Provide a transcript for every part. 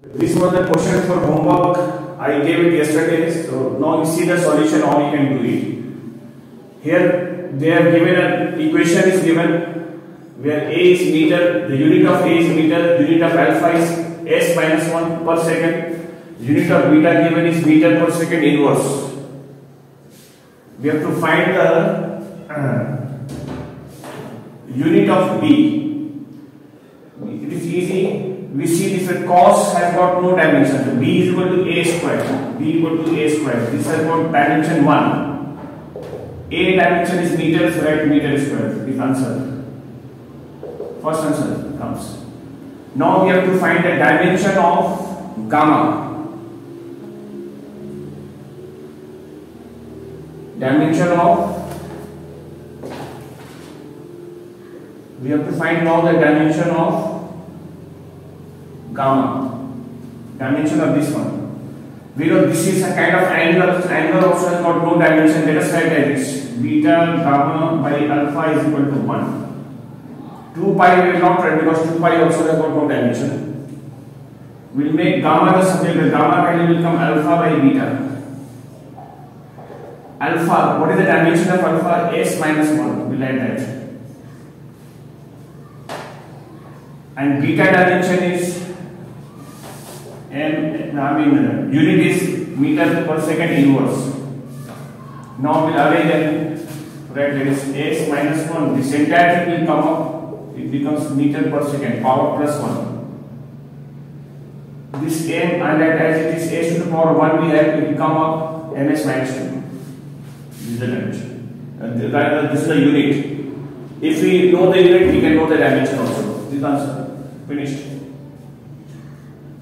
This was the question for homework. I gave it yesterday. So now you see the solution how you can do it. Here they have given an equation is given where A is meter, the unit of A is meter, unit of alpha is s minus 1 per second, unit of beta given is meter per second inverse. We have to find the unit of B. It is easy. We see this cos has got no dimension. So B is equal to A square. B equal to A square. This has got dimension 1. A dimension is meters, right? Meter square. This answer. First answer comes. Now we have to find the dimension of gamma. Dimension of. We have to find now the dimension of gamma. Dimension of this one. We know this is a kind of angle. Angle also has got no dimension. Let us write like this. Beta gamma by alpha is equal to 1. 2 pi we will not write because 2 pi also has got no dimension. We will make gamma the subject. The gamma value will become alpha by beta. Alpha, what is the dimension of alpha? S minus 1. We will write that. And beta dimension is unit is meter per second inverse. Now we will arrange and write that is S minus 1. This entire thing will come up. It becomes meter per second, power plus 1. This m and that as it is s to the power 1 we have, it will come up ms minus 2. This is the dimension. This is the unit. If we know the unit, we can know the dimension also. This is the answer. Finished.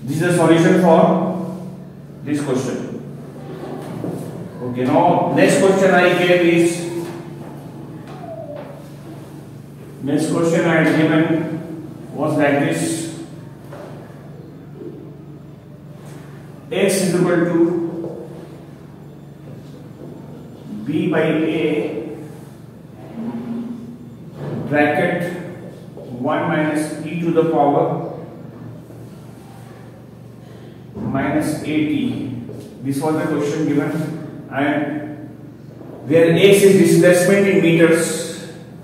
This is the solution for this question. Okay, now next question I gave is. Next question I had given was like this. X is equal to B by A bracket 1 minus e to the power minus 80. This was the question given, and where x is displacement in meters,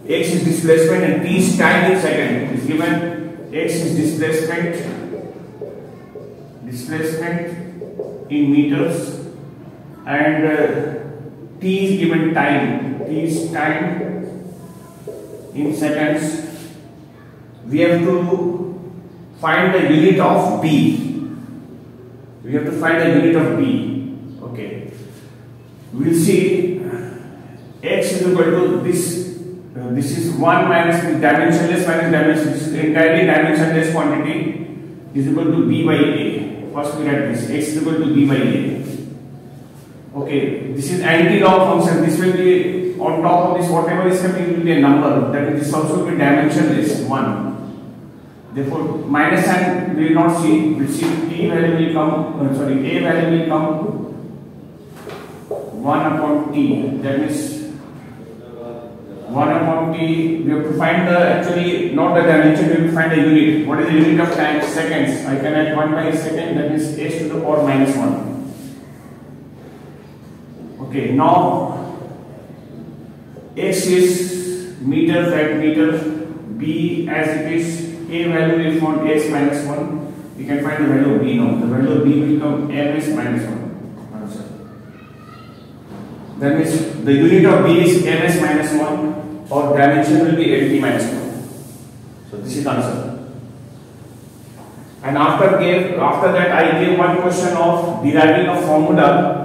x is displacement and t is time in second. It is given x is displacement in meters and t is given time. T is time in seconds. We have to find the unit of B. We have to find the unit of B. Okay. We will see x is equal to this. This is 1 minus dimensionless minus dimension. This is entirely dimensionless quantity is equal to B by A. First we write this. X is equal to B by A. Okay. This is anti-log function. This will be on top of this. Whatever is coming will be a number. That means this also will be dimensionless 1. Therefore, minus sign we will not see. We will see t value will come. A value will come 1 upon t. That means 1 upon t. We have to find the actually not the dimension. We have to find the unit. What is the unit of time? Seconds. I can add 1 by second. That is s to the power minus 1. Okay. Now x is meters at meters. B as it is. A value is found s minus 1. We can find the value of B now. The value of B will become ms minus 1. Answer. That means the unit of B is ms minus 1 or dimension will be lt minus 1. So this is the answer. And after that I gave one question of deriving a formula.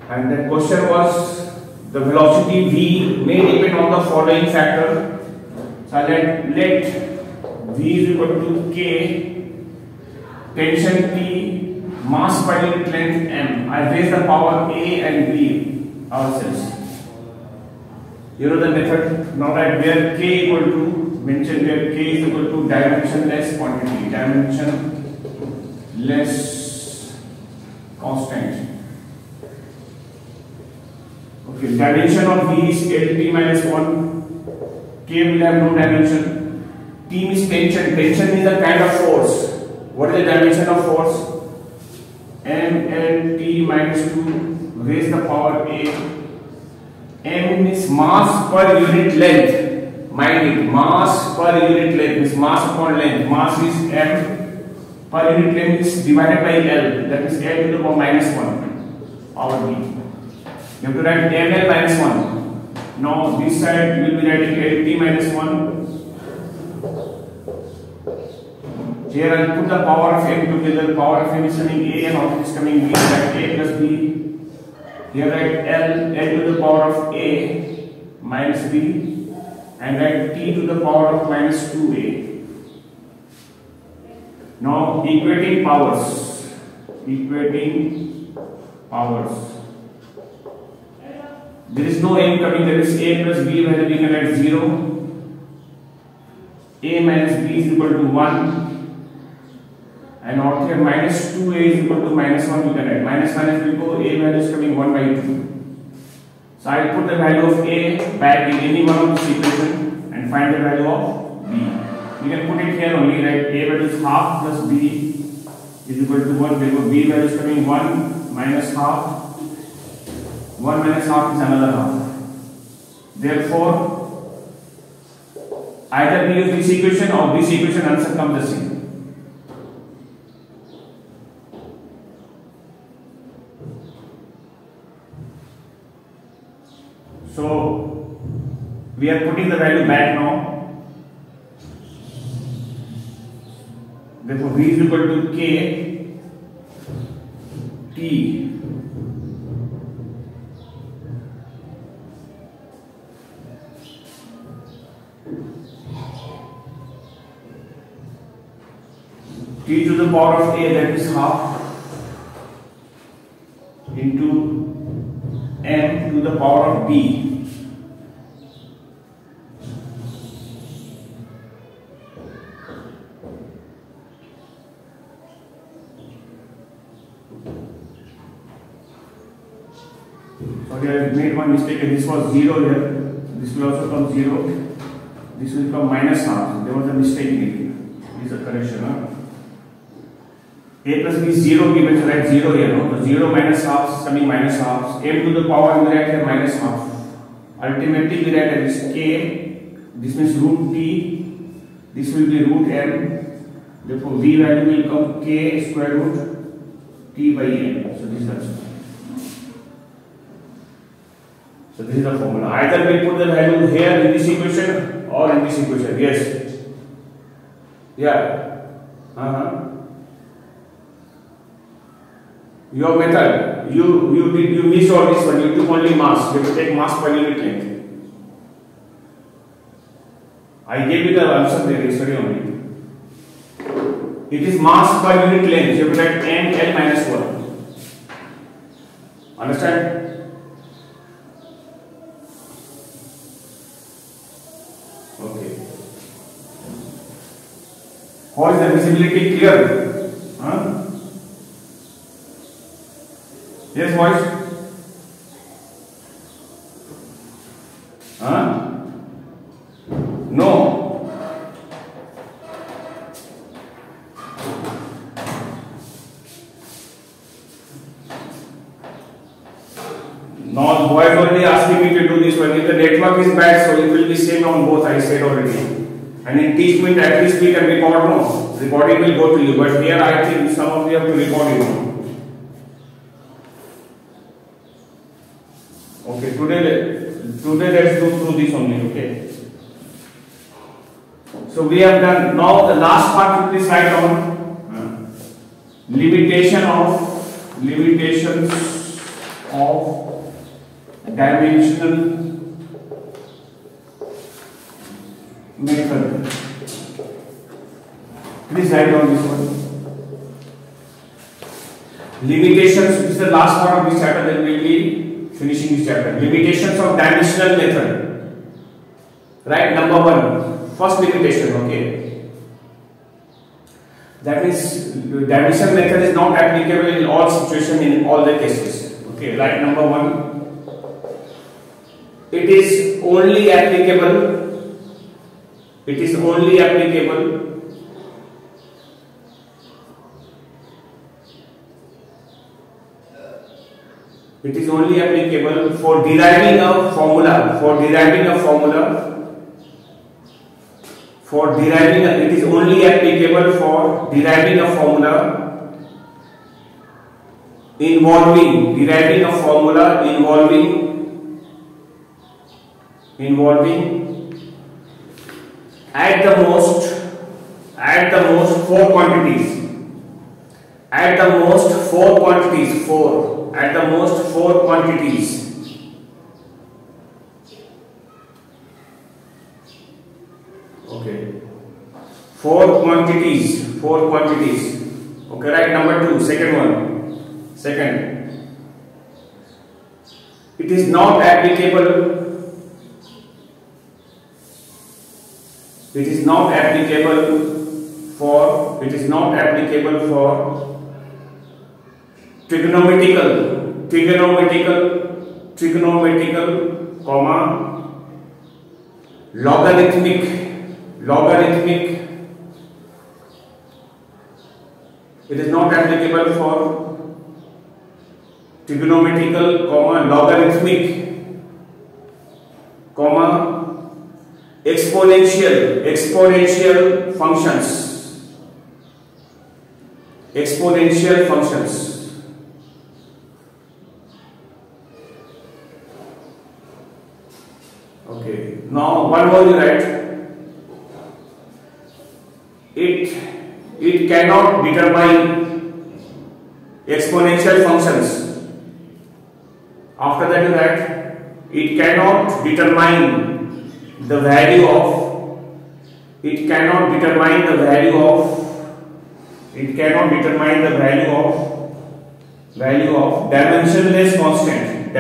And that question was the velocity v may depend on the following factor. So let v is equal to k, tension T, mass per unit length m. I raise the power A and B ourselves. You know the method. Now that where k equal to mention where k is equal to dimensionless quantity, dimensionless constant. Okay, dimension of V is LT minus 1. K will have no dimension. T means tension. Tension is a kind of force. What is the dimension of force? mLT minus 2 raise the power A. M means mass per unit length. Mind it, mass per unit length means mass upon length. Mass is M per unit length is divided by L. That is L to the power minus 1 power B. You have to write ml minus 1. Now this side we will be writing LT minus 1. Here I will put the power of m together. Power of m is coming a and out is coming b. Write a plus b. Here write l to the power of a minus b, and write t to the power of minus 2a. Now equating powers. Equating powers. There is no m coming. There is a plus b. Whether we can write 0. A minus b is equal to 1. And out here minus 2a is equal to minus 1, you can write. Minus will go, a value is coming 1 by 2. So I will put the value of a back in any one of this equation and find the value of b. You can put it here only, right? A value is half plus b is equal to 1. Therefore b value is coming 1 minus half. 1 minus half is another half. Therefore, either we use this equation or this equation, answer comes the same. So we are putting the value back now. Therefore V is equal to K T T to the power of A, that is half, into M to the power of B. So here I made one mistake. This was 0 here. This will also come 0. This will come minus half. There was a mistake in it. This is a correction. A plus B is 0 given, so write 0 here. No? So 0 minus half is coming minus half. M to the power we write here minus half. Ultimately we write as K. This means root T. This will be root M. Therefore V value will come K square root T by M. So this is the this is the formula. Either we put the value here in this equation or in this equation. Yes. Yeah. Your method, you missed all this one. You took only mass. You have to take mass per unit length. I gave you the answer there yesterday only. It is mass per unit length. You have to write n L minus 1. Understand? Okay. How is the visibility clear? Huh? Yes, boys? Huh? No. Now, boys already asking me to do this one. If the network is bad, so it will be same on both, I said already. And in teachment, at least we can record, no? Recording will go to you, but here I think some of you have to record it. Okay, today let's go through this only, okay? So we have done, now the last part please write down limitations of dimensional method. Please write down this one. Limitations is the last part of this chapter, then we will be finishing this chapter. Limitations of dimensional method. Right, number 1. First limitation, okay. That is, dimensional method is not applicable in all situations, in all the cases. Okay, right, number 1. It is only applicable It is only applicable for deriving a formula. It is only applicable for deriving a formula involving at the most 4 quantities. Okay, 4 quantities. Okay, right. Number 2, second one. It is not applicable for trigonometrical, logarithmic. It is not applicable for trigonometrical, logarithmic, exponential functions. Okay, now one more you write. It cannot determine exponential functions. After that you write, it cannot determine the value of dimensionless constant.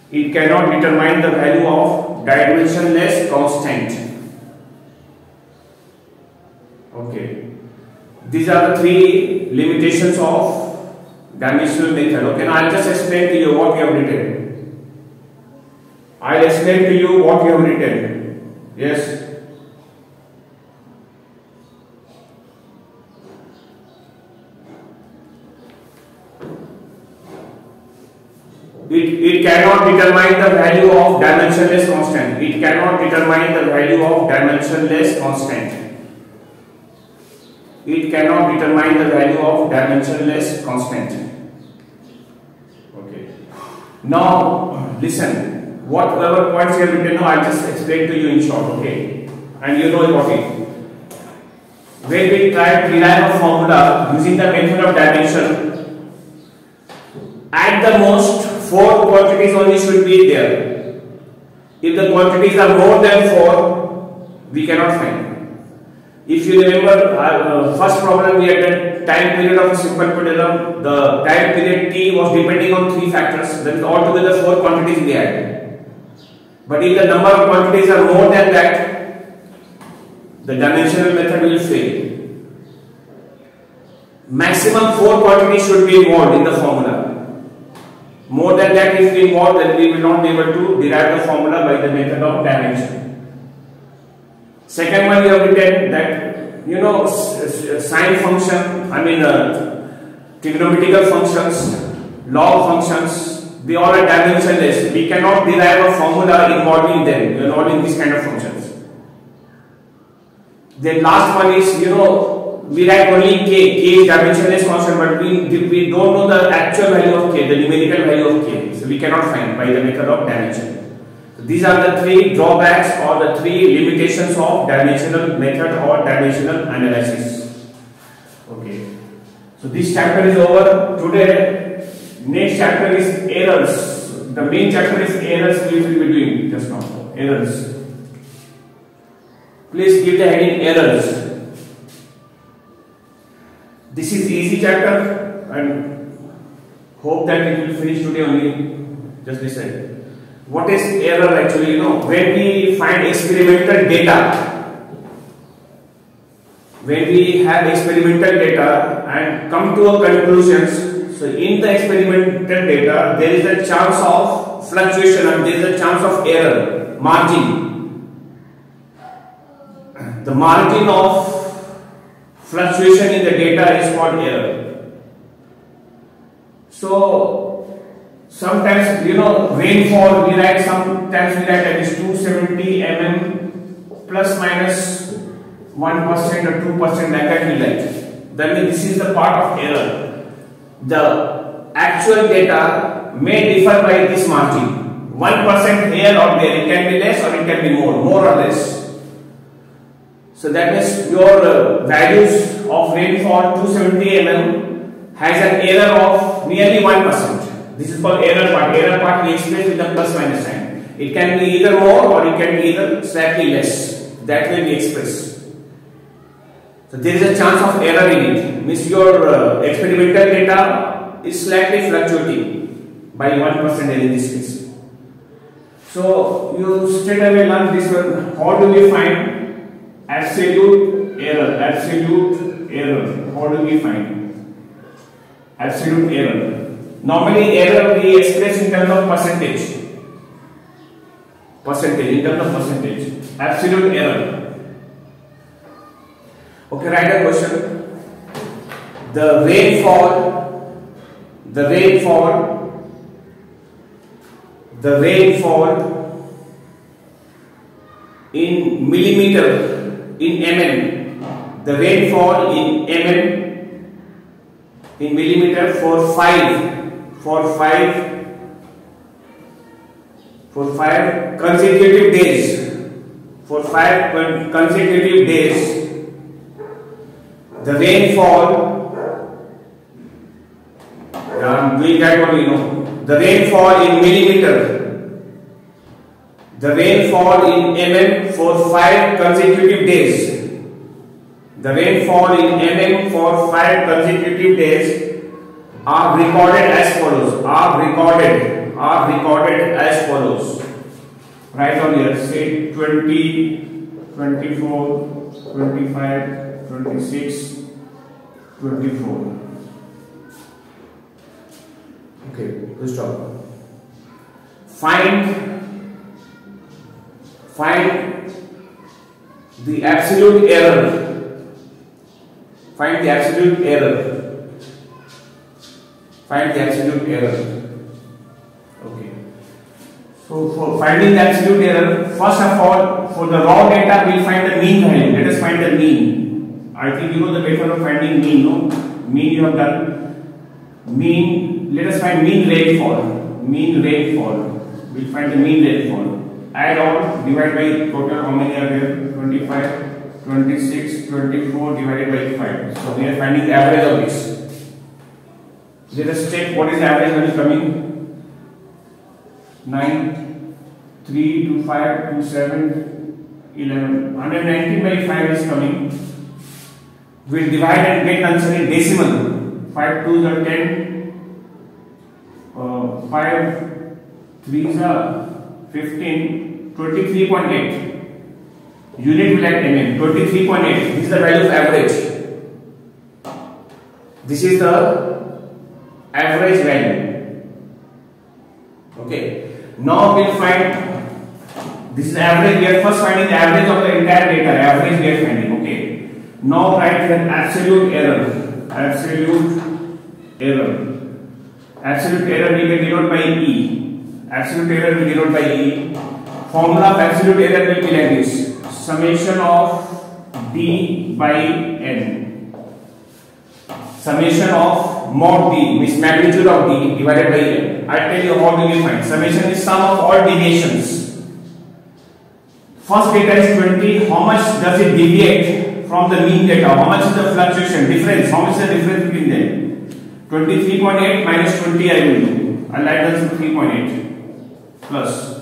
It cannot determine the value of dimensionless constant. Okay, these are the 3 limitations of dimensional method. Okay, now I'll just explain to you what we have written. Yes. It cannot determine the value of dimensionless constant. Okay. Now listen. Whatever points you have written now, I'll just explain to you in short. Okay, and you know about it. When we try to derive a formula using the method of dimension, at the most 4 quantities only should be there. If the quantities are more than 4, we cannot find. If you remember, first problem we had done time period of a simple pendulum. The time period t was depending on 3 factors. That is altogether 4 quantities we had. But if the number of quantities are more than that, the dimensional method will fail. Maximum 4 quantities should be involved in the formula. More than that, if we involve, then we will not be able to derive the formula by the method of dimension. Second one, we have written that sine function, trigonometrical functions, log functions, they all are dimensionless. We cannot derive a formula involving them, involving these kind of functions. Then last one is, we write only k. K is dimensionless constant, but we don't know the actual value of k, the numerical value of k. So we cannot find by the method of dimension. So these are the 3 drawbacks or the 3 limitations of dimensional method or dimensional analysis. Okay. So this chapter is over. Today, next chapter is errors. The main chapter is errors we will be doing just now. Errors. Please give the heading errors. This is easy chapter and hope that it will finish today only. Just decide. What is error actually? When we find experimental data, when we have experimental data and come to a conclusions. So in the experimental data, there is a chance of fluctuation and there is a chance of error, margin. the margin of fluctuation in the data is called error. So sometimes rainfall we write, sometimes we write that is 270 mm plus minus 1% or 2% like that we write. That means this is the part of error. The actual data may differ by this margin. 1% here or there, it can be less or it can be more or less. So that means your values of rainfall 270 mm has an error of nearly 1%. This is called error part. Error part we express with the plus minus sign. It can be either more or it can be either slightly less. That will be expressed. So there is a chance of error in it. Means your experimental data is slightly fluctuating by 1% in this case. So you straight away learn this one. How do we find absolute error? Absolute error. How do we find absolute error? Normally error we express in terms of percentage. In terms of percentage. Absolute error. Okay, write a question. The rainfall in millimeter, in mm, the rainfall in in millimeter for five consecutive days. For 5 consecutive days, the rainfall, I'm doing that one, the rainfall in millimeter, the rainfall in mm for 5 consecutive days, the rainfall in mm for 5 consecutive days are recorded as follows. Are recorded as follows. Write on here. Say 20, 24, 25, 26, 24. Okay, let's stop. Find the absolute error. Find the absolute error. Find the absolute error. Okay. So for finding the absolute error, first of all, for the raw data, we'll find the mean value. Let us find the mean. I think you know the method of finding mean, no? Mean you have done. Mean, let us find mean rainfall. Mean rainfall. We'll find the mean rainfall. Add on, divide by total, how many are there? 25, 26, 24 divided by 5. So we are finding the average of this. Let us check what is the average value coming. 9, 3, 2, 5, 2, 7, 11. 119 by 5 is coming. We'll divide and get answer in decimal. 5 2s are 10. 5 3s are 15. 23.8. Unit will add mm. 23.8. This is the value of average. This is the average value. Okay. Now we'll find, this is average. We are first finding the average of the entire data. Average we are finding. Okay. Now write here absolute error. Absolute error. Absolute error we can denote by E. Absolute error we denote by E. Formula of absolute error will be like this. Summation of D by N. Summation of mod D means magnitude of D divided by N. I tell you how do we find. Summation is sum of all deviations. First data is 20. How much does it deviate from the mean data? How much is the fluctuation difference? How much is the difference between them? 23.8 minus 20 I will do. I'll add this to 3.8 plus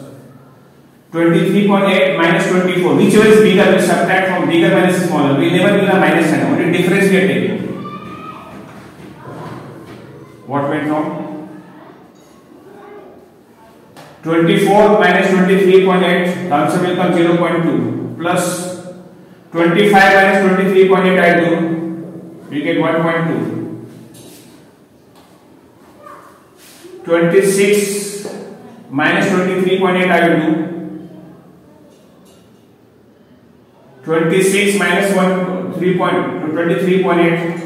23.8 minus 24. Whichever is bigger, we subtract from bigger minus smaller. We never give a minus sign. Only difference we are taking. What went wrong? 24 minus 23.8, the answer will come 0.2 plus 25 minus 23.8 I do, we get 1.2. 26 minus 23.8 I will do, 26 minus 23.8.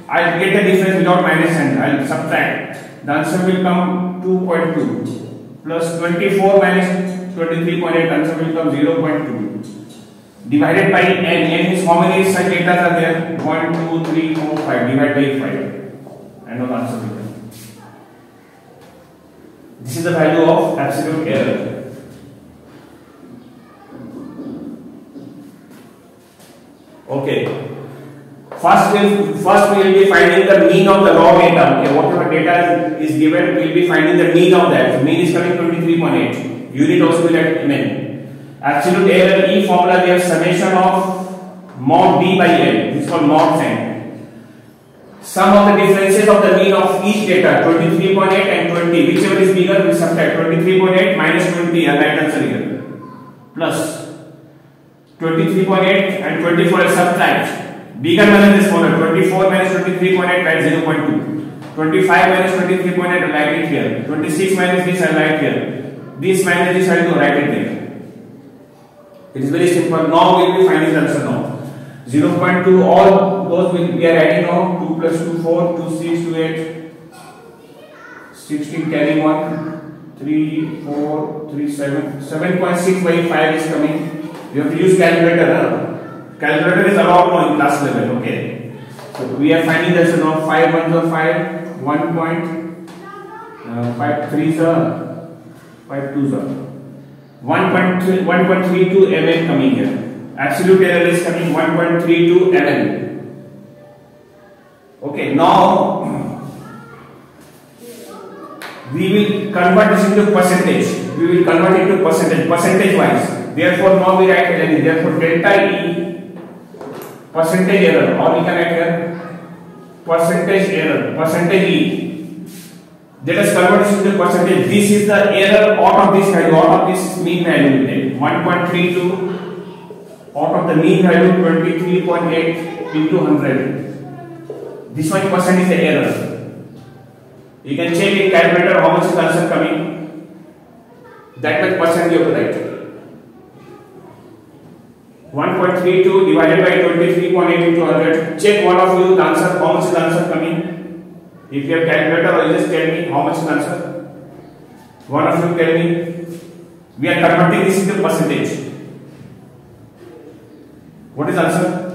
I'll get the difference without minus and I'll subtract. The answer will come 2.2 plus 24 minus 23.8. Answer will come 0.2 divided by n. N is how many such data are there? 1, 2, 3, 4, 5. Divide by 5. And the answer will come. This is the value of absolute error. Okay. First we will be finding the mean of the raw data. Okay, whatever data is given, we will be finding the mean of that. So mean is coming 23.8. Unit also will at min. Absolute error E formula, we have summation of mod B by N. This is called mod n. Sum of the differences of the mean of each data, 23.8 and 20. Whichever is bigger, we subtract 23.8 minus 20, and right answer here. Plus 23.8 and 24 subtract. Bigger one is this one. 24 minus 23.8, write 0.2. 25 minus 23.8, I write it here. 26 minus this, I write here. This minus this, I will write it there. It is very simple. Now we will be finding the answer now. 0.2, all those we are adding now. 2 plus 2, 4, 2, 6, 2, 8, 16, carrying 1, 3, 4, 3, 7. 7.6 by 5 is coming. You have to use calculator. Calculator is allowed now in class level. Okay. So we are finding the answer now. 5 1s are 5, 1.5 3s are 5 2s are 1.32 mn coming here. Absolute error is coming 1.32 mn. Okay, now we will convert this into percentage. We will convert it to percentage wise. Therefore, now we write it. Therefore, delta E percentage error, or we can write here percentage error, percentage E. Let us convert this into percentage. This is the error out of this value. Out of this mean value, 1.32 out of the mean value 23.8 into 100. This 1% is the error. You can check in calculator how much is the answer coming. That much percent you have to write. 1.32 divided by 23.8 into 100. Check one of you the answer. How much is the answer coming? If you have calculator, or you just tell me how much is the answer. One of you tell me. We are converting this into percentage. What is the answer?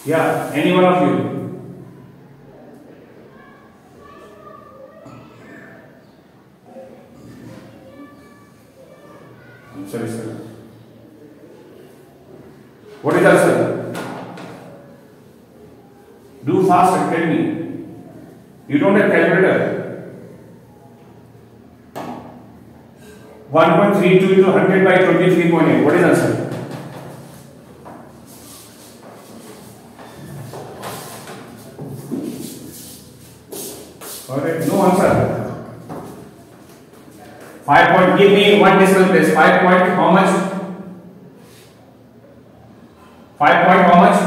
Yeah, any one of you. Sorry, sir. What is the answer? Do fast and tell me. You don't have calculator. 1.32 into 100 by 23.8. What is the answer? Alright, no answer. 5 point, give me one decimal place. 5 point, how much? 5 point, how much?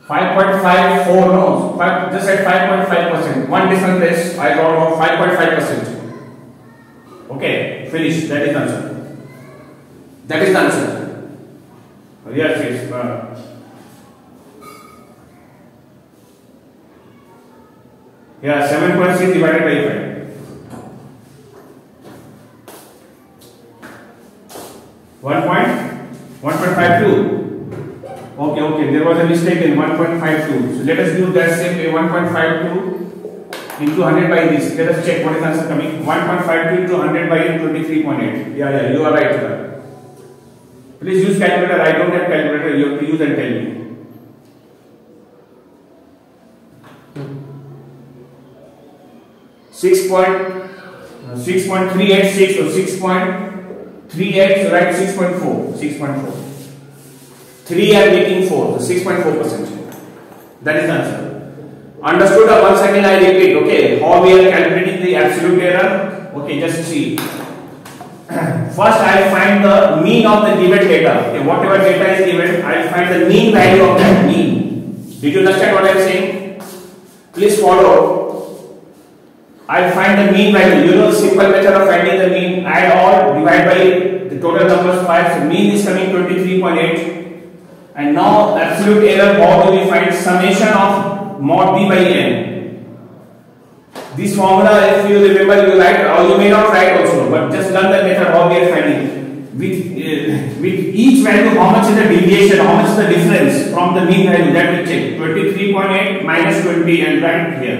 5.54, no, just at 5.5%. One decimal place, I got out 5.5%. Okay, finish. That is the answer. That is the answer. Yes, yes. Yeah, 7.6 divided by 5. 1.52. Okay, there was a mistake in 1.52. So let us do that same way. 1.52 into 100 by this. Let us check what is the answer coming. 1.52 into 100 by 23.8. Yeah, you are right, sir. Please use calculator. I don't have calculator. You have to use and tell me. 6.386 or 6.38, so write 6.4. 6.4. 3 are making 4, so 6.4%. That is the answer. Understood? Once again I repeat, okay, how we are calculating the absolute error. Okay, just see. First I will find the mean of the given data. Okay, whatever data is given, I will find the mean value of that mean. Did you understand what I am saying? Please follow. I find the mean value. You know simple method of finding the mean. Add all, divide by the total numbers 5. So mean is coming 23.8. And now absolute error. How do we find summation of mod b by n? This formula, if you remember, you write, or you may not write also, but just learn the method how we are finding. With each value, how much is the deviation, how much is the difference from the mean value, that we check. 23.8 minus 20 and write here.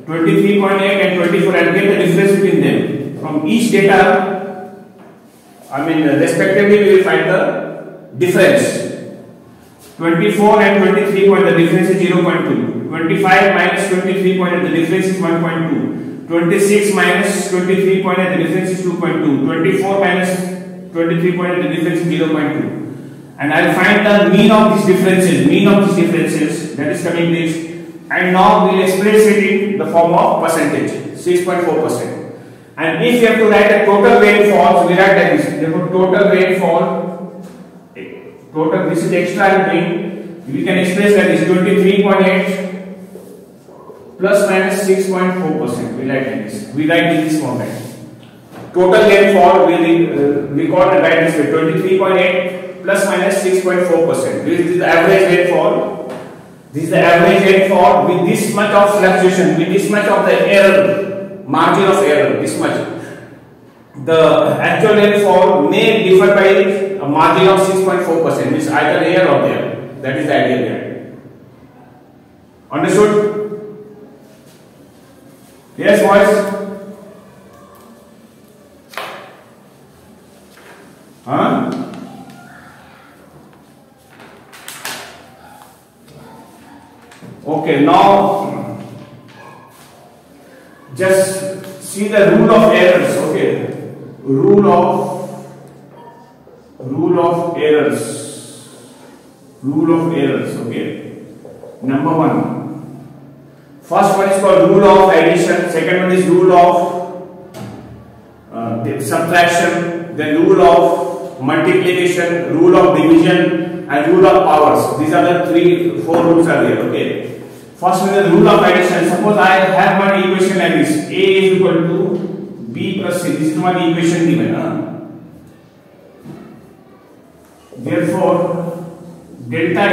23.8 and 24 and get the difference between them. From each data, respectively we will find the difference. 24 and 23 point, the difference is 0.2. 25 minus 23 point, the difference is 1.2. 26 minus 23 point, the difference is 2.2. 24 minus 23 point, the difference is 0.2. And I will find the mean of these differences, that is coming this. And now we will express it in the form of percentage, 6.4%. And if you have to write a total rainfall, so we write like this. Therefore, total rainfall, this is extra rain. We can express that is 23.8 plus minus 6.4%. We write like this. We write in this format. Total rainfall we record and write this way: 23.8 plus minus 6.4%. This is the average rainfall. This is the average rainfall with this much of fluctuation, with this much of the error, margin of error, this much. The actual rainfall may differ by a margin of 6.4%, means either here or there. That is the idea there. Understood? Yes, boys? Huh? Okay, now just see the rule of errors. Okay, rule of errors. Okay, number one. First one is called rule of addition. Second one is rule of subtraction. Then rule of multiplication, rule of division, and rule of powers. These are the 4 rules are there. Okay. First one is the rule of addition. Suppose I have one equation like this: A is equal to B plus C. This is one equation given. Therefore, delta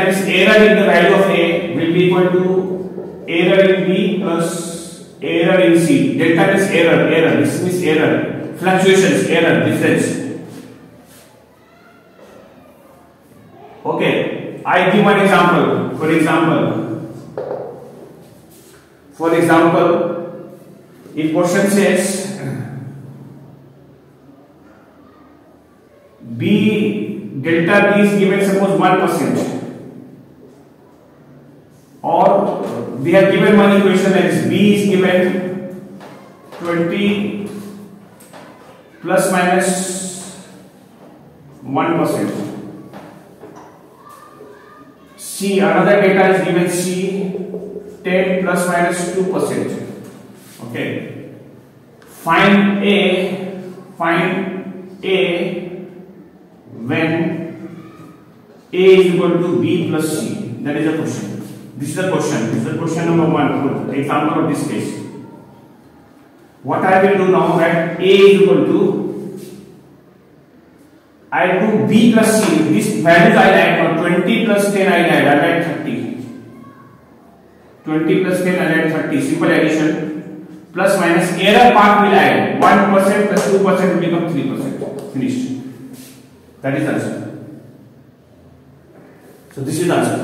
is error in the value of A will be equal to error in B plus error in C. Delta is error. This means error. Fluctuations, error, difference. Okay. I give one example. For example, if question says delta B is given, suppose 1%, or they have given one equation as B is given 20 plus minus 1%. C, another data is given C 10 plus minus 2%. Okay. Find A when A is equal to B plus C. That is a question. This is the question number 1. Example of this case. What I will do now, that A is equal to, I do B plus C. This values I add, 20 plus 10 I add 30. 20 plus 10 I add 30. Simple addition. Plus minus error part will add. 1% plus 2% will become 3%. Finished. That is the answer. So this is the answer.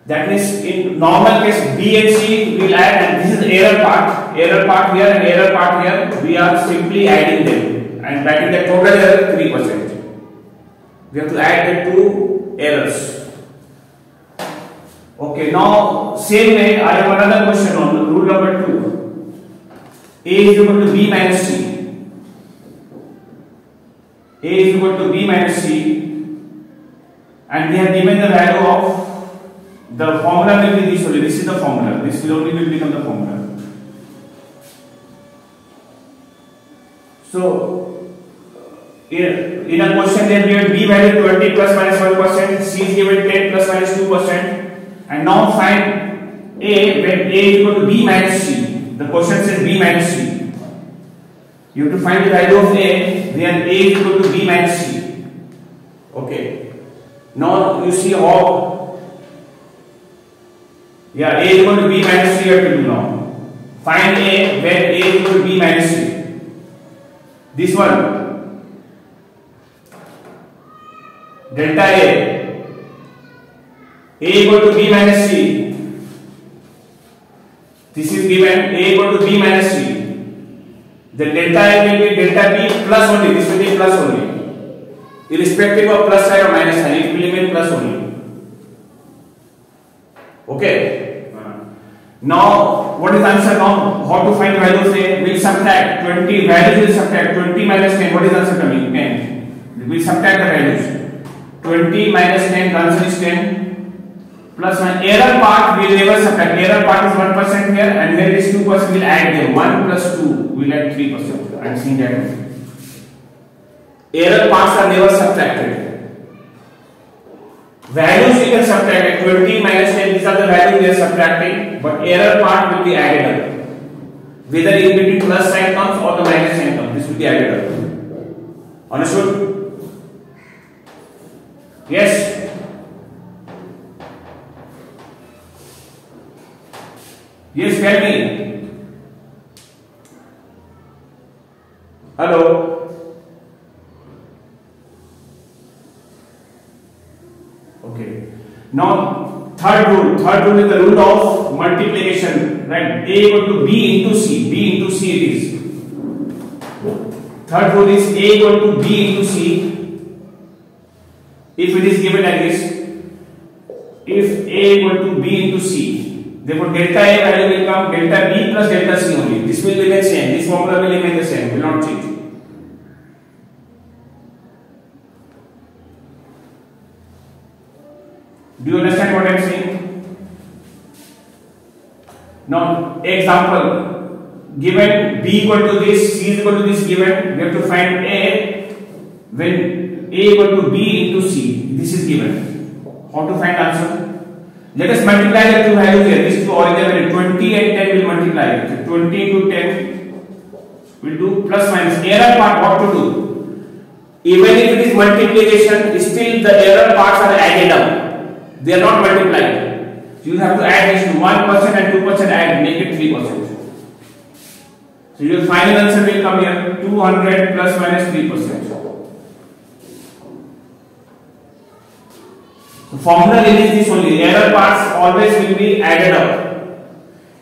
That means in normal case B and C will add, and this is error part here and error part here. We are simply adding them and writing the total error 3%. We have to add the 2 errors. Okay, now same way I have another question on rule number 2. A is equal to B minus C. A is equal to B minus C, and we have given the value of the formula will be this only. This is the formula. This will only become the formula. So in a question they have given B value 20 plus minus 1%, C is given 10 plus minus 2%, And now find A when A is equal to B minus C. The question says B minus C. You have to find the value of A where A is equal to B minus C. Okay. Now you see how. Yeah, A is equal to B minus C you have to do now. Find A where A is equal to B minus C. This one. Delta A. A equal to B minus C. This is given A equal to B minus C. The delta A will be delta B plus only. This will be plus only. Irrespective of plus sign or minus sign, it will remain plus only. Okay. Now, what is the answer now? How to find the value of A? We'll subtract 20. Values will subtract 20 minus 10. What is the answer coming? 10. We'll subtract the values. 20 minus 10. The answer is 10. Plus 1. Error part we will never subtract. Error part is 1% here, and here is 2%. We'll add them. 1 plus 2 will add 3%. I am seeing that. Error parts are never subtracted. Values we can subtract. 20 minus 10. These are the values we are subtracting, but error part will be added up. Whether in between plus sign comes or the minus sign comes, this will be added up. Understood? Yes. Yes, tell me. Hello. Okay. Now, third rule. Third rule is the rule of multiplication. Right? A equal to B into C. B into C it is. Third rule is A equal to B into C. If it is given like this, if A equal to B into C, therefore delta A value will come delta B plus delta C only. This will remain same. This formula will remain the same. Will not change. Do you understand what I am saying? Now, example, given B equal to this, C is equal to this given, we have to find A when A equal to B into C. This is given. How to find answer? Let us multiply the two values here. These two original 20 and 10 will multiply. So 20 into 10 will do plus minus. Error part what to do? Even if it is multiplication, still the error parts are added up. They are not multiplied. You have to add this to 1% and 2% add, make it 3%. So your final answer will come here 200 plus minus 3%. The formula remains this only. Error parts always will be added up,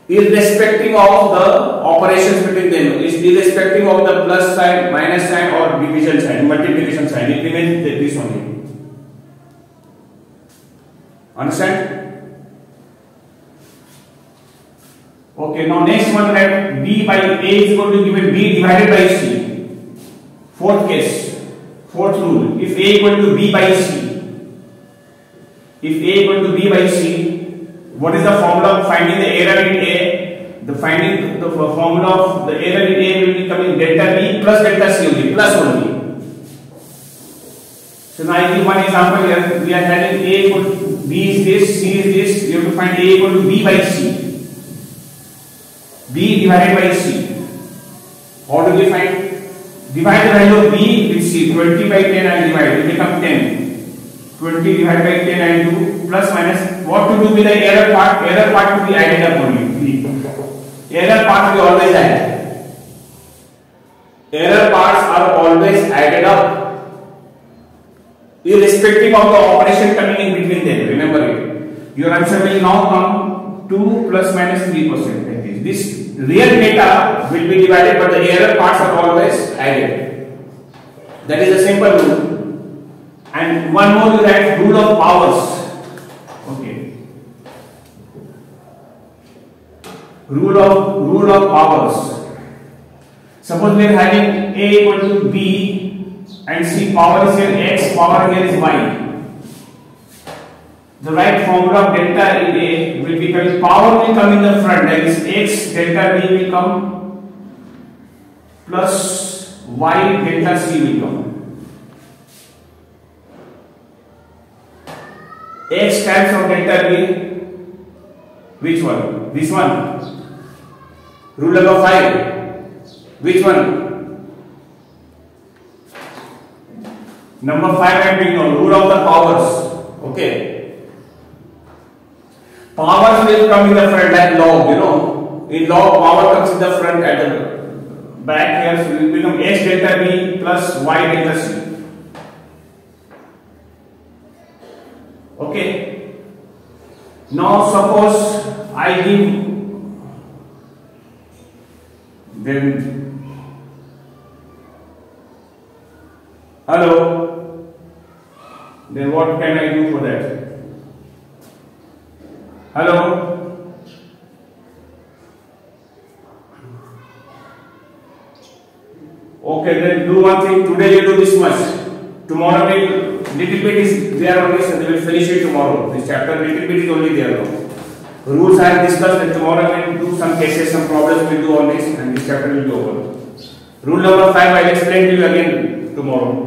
irrespective of the operations between them, irrespective of the plus sign, minus sign, or division sign, multiplication sign. It remains this only. Understand? Okay, now next one, that B by A is equal to given B divided by C. Fourth case, fourth rule. If A equal to B by C, if A equal to B by C, what is the formula of finding the error in A? The formula of the error in A will be coming delta B plus delta C only, plus only. So now I give one example here. We are having A equal to B is this, C is this. You have to find A equal to B by C. B divided by C. How do we find? Divide the value of B with C. 20 by 10 and divide. It will become 10. 20 divided by 10 and do plus minus. What to do with the error part? Error part to be added up only. Error part we always add. Error parts are always added up, irrespective of the operation coming in between them. Remember it. Your answer will now come 2 plus minus 3% like this. This real data will be divided, but the error parts are always added. That is a simple rule. And one more you write rule of powers. Okay. Rule of powers. Suppose we are having A equal to B and C, power is here X, power here is Y. The right formula of delta in A will become, power will come in the front, that is X delta B will come plus Y delta C will come. X times of delta B Which one? This one. Rule number 5. Which one? Number 5 I bring on. Rule of the powers. Okay. Powers will come in the front like log, you know. In log, power comes in the front at the back here. So it will become x delta b plus y delta c. Okay. Now suppose I give then hello, then what can I do for that? Hello, okay, then do one thing. Today you do this much. Tomorrow will little bit is there only, so they will finish it tomorrow. This chapter little bit is only there now. Rules I have discussed, and tomorrow we will do some cases, some problems we will do on this, and this chapter will be over. Rule number 5 I will explain to you again tomorrow.